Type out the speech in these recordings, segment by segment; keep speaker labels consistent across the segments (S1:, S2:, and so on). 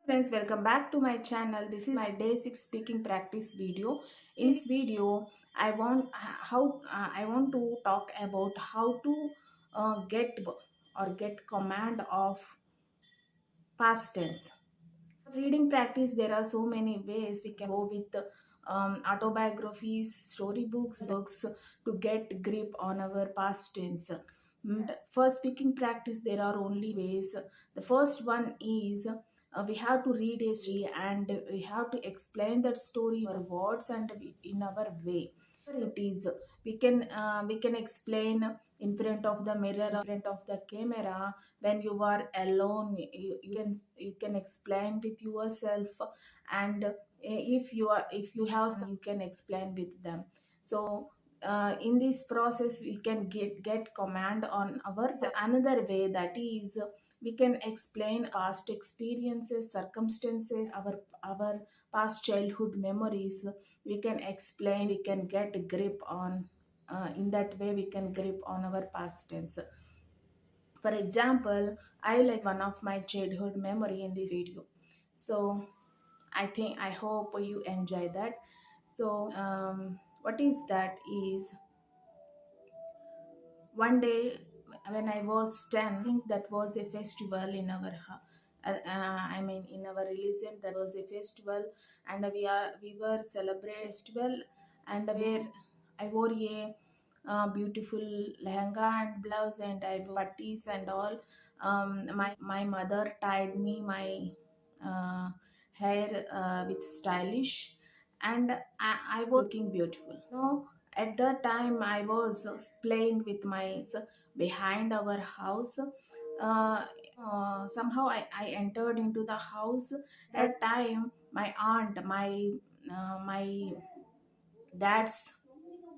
S1: Friends, welcome back to my channel. This is my day 6 speaking practice video. In this video, I want to talk about how to get command of past tense. Reading practice, there are so many ways we can go with autobiographies, storybooks, books to get grip on our past tense. For speaking practice, there are only ways. The first one is we have to read a story and we have to explain that story in our words and in our way. It is we can explain in front of the mirror, in front of the camera. When you are alone, you can explain with yourself, and if you have some, you can explain with them. So in this process we can get command on our another way, that is we can explain past experiences, circumstances, our past childhood memories. We can explain, we can get grip on, in that way we can grip on our past tense. For example, I will like one of my childhood memory in this video. So I hope you enjoy that. So what is that is, one day when I was 10, I think that was a festival in our I mean in our religion, there was a festival, and we were celebrating festival, and where I wore a beautiful lehenga and blouse, and I wore patties and all. My mother tied me my hair with stylish, and I was looking beautiful. No, at that time I was playing with my behind our house. Somehow I entered into the house. That time my aunt, my dad's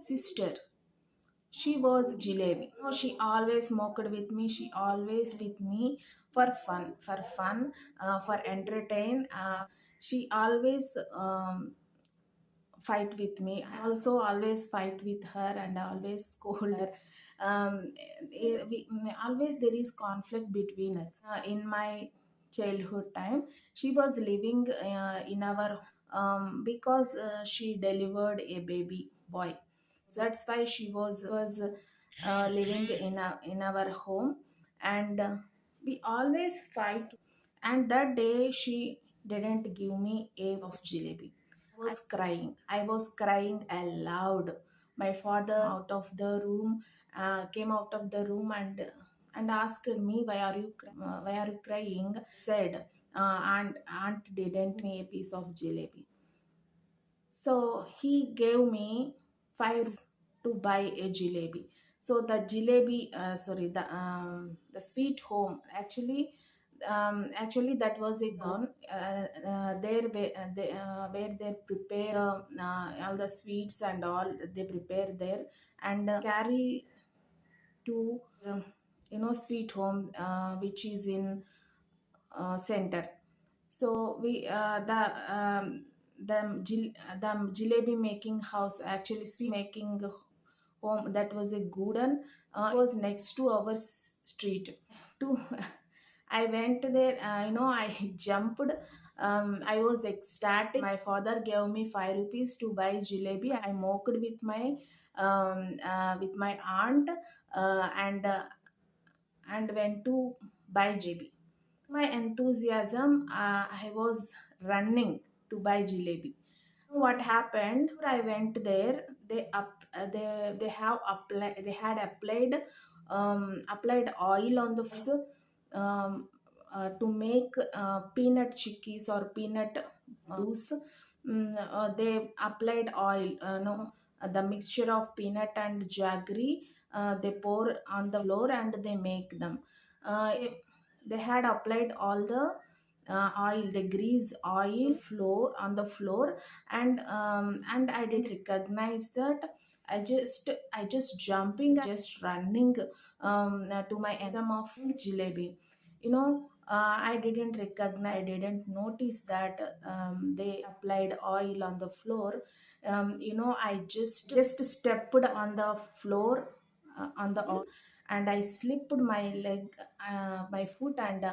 S1: sister, she was Jilebi. She always mocked with me. She always with me for entertain. She always fight with me. I also always fight with her, and I always scold her. Always there is conflict between us. In my childhood time, she was living in our because she delivered a baby boy. That's why she was living in our home, and we always fight. And that day she didn't give me a of jalebi. I was crying aloud. My father came out of the room and asked me, why are you crying? Said, aunt didn't me a piece of jalebi. So he gave me 5 to buy a jalebi. So the jalebi, sorry, the sweet home, actually that was a gun. There where they prepare all the sweets and all, they prepare there, and carry to sweet home, which is in center. So the jalebi making house, actually sweet making home, that was a gooden, was next to our street. To I went there, I jumped. I was ecstatic. My father gave me 5 rupees to buy jalebi. I mocked with my aunt, and went to buy jalebi. My enthusiasm, I was running to buy jalebi. What happened? I went there. They had applied oil on the to make peanut chikkis or peanut juice. They applied oil. No, the mixture of peanut and jaggery. They pour on the floor and they make them. Uh, they had applied all the oil, the grease oil floor on the floor, and I did recognize that. I just jumping, just running to my exam of jalebi. I didn't recognize, I didn't notice that they applied oil on the floor. I just stepped on the floor, on the oil, and I slipped my leg, my foot, and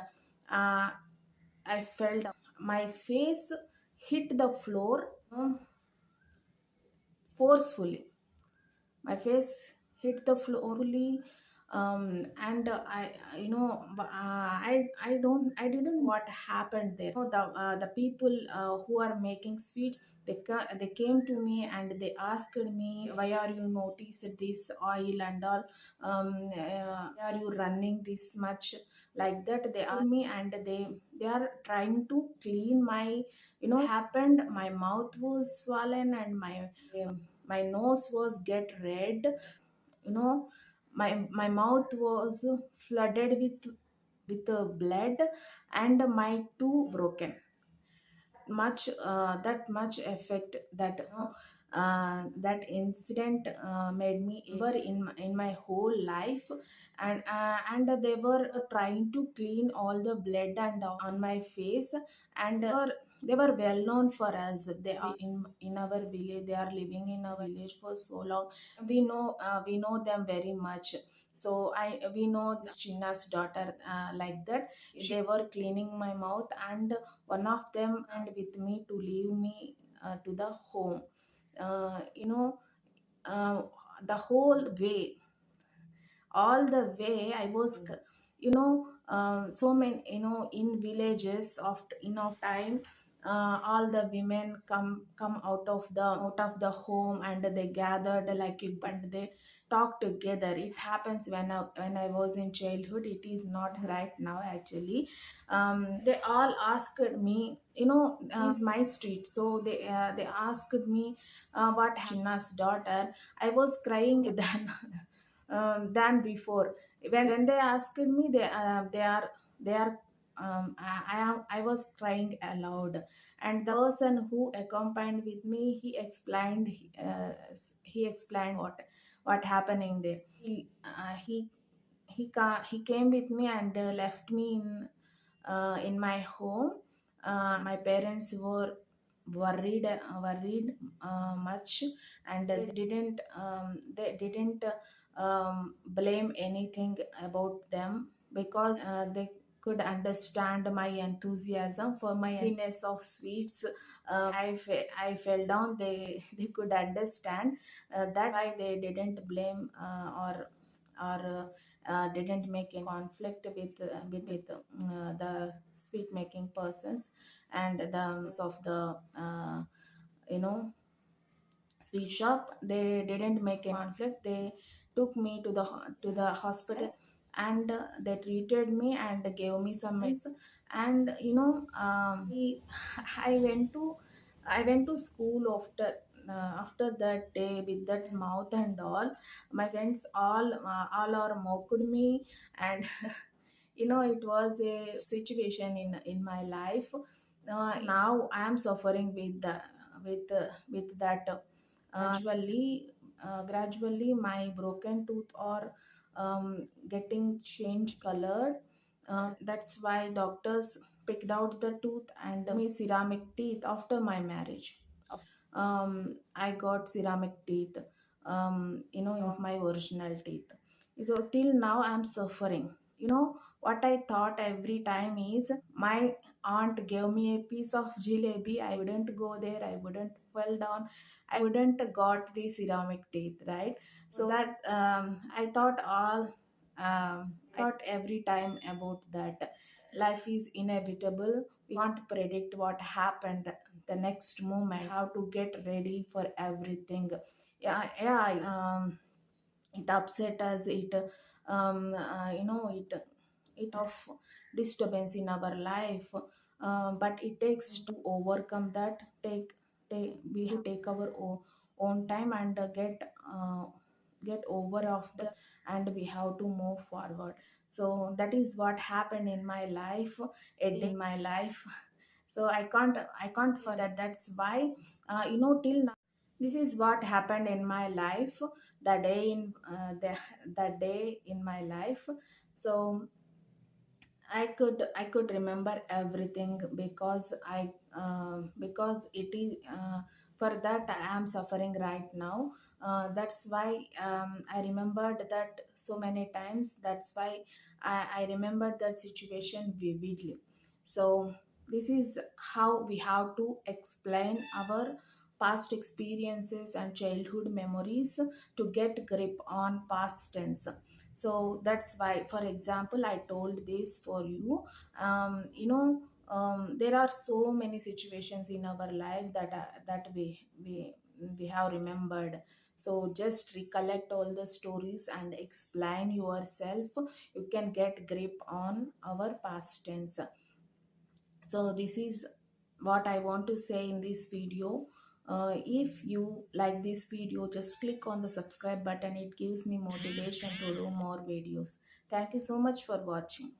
S1: I fell down. my face hit the floor forcefully. My face hit the floor fully, and I didn't what happened there. The people who are making sweets, they came to me and they asked me, why are you noticed this oil and all, are you running this much, like that they asked me, and they are trying to clean my, happened, my mouth was swollen and my nose was get red, you know my mouth was flooded with blood, and my tooth broken. That much effect, that incident made me ever in my whole life. And they were trying to clean all the blood and on my face. And they were well known for us. They are in our village. They are living in our village for so long. We know them very much. So we know this Chinna's daughter, like that. They were cleaning my mouth, and one of them and with me to leave me to the home. uh, you know uh, the whole way, all the way I was so many, in villages of time, all the women come out of the home, and they gathered like a group, and they talk together. It happens when I was in childhood. It is not right now actually. They all asked me, is my street, so they asked me what Chinna's daughter. I was crying then than before. When they asked me, they are I was crying aloud. And the person who accompanied with me, uh, he explained what happening there. He came with me and left me in my home. My parents were worried much, and they didn't blame anything about them, because they could understand my enthusiasm for my happiness of sweets. I fell down. They could understand. That why they didn't blame, or didn't make any conflict with the sweet making persons, and the of the you know sweet shop. They didn't make a conflict. They took me to the hospital, and they treated me and gave me some medicine. And I went to I went to school after that day with that mouth and all. My friends all are mocked me, and it was a situation in my life. Now I am suffering with that. Gradually my broken tooth are getting change colored. That's why doctors picked out the tooth and me ceramic teeth after my marriage. I got ceramic teeth, is my original teeth. So till now I'm suffering. What I thought every time is, my aunt gave me a piece of jalebi. I wouldn't go there. I wouldn't fall down. I wouldn't got the ceramic teeth, right? So that I thought every time about that. Life is inevitable. We can't predict what happened the next moment. How to get ready for everything. Yeah, yeah. It upset us. It of disturbance in our life. But it takes to overcome that. We have to take our own time, and get over of the, and we have to move forward. So that is what happened in my life, in my life. So I can't for that. That's why, till now, this is what happened in my life, the day in the day in my life. So I could remember everything, because it is, for that I am suffering right now. That's why I remembered that so many times. That's why I remembered that situation vividly. So This is how we have to explain our past experiences and childhood memories to get grip on past tense. So that's why, for example, I told this for you. There are so many situations in our life that we have remembered. So just recollect all the stories and explain yourself. You can get grip on our past tense. So this is what I want to say in this video. If you like this video, just click on the subscribe button. It gives me motivation to do more videos. Thank you so much for watching.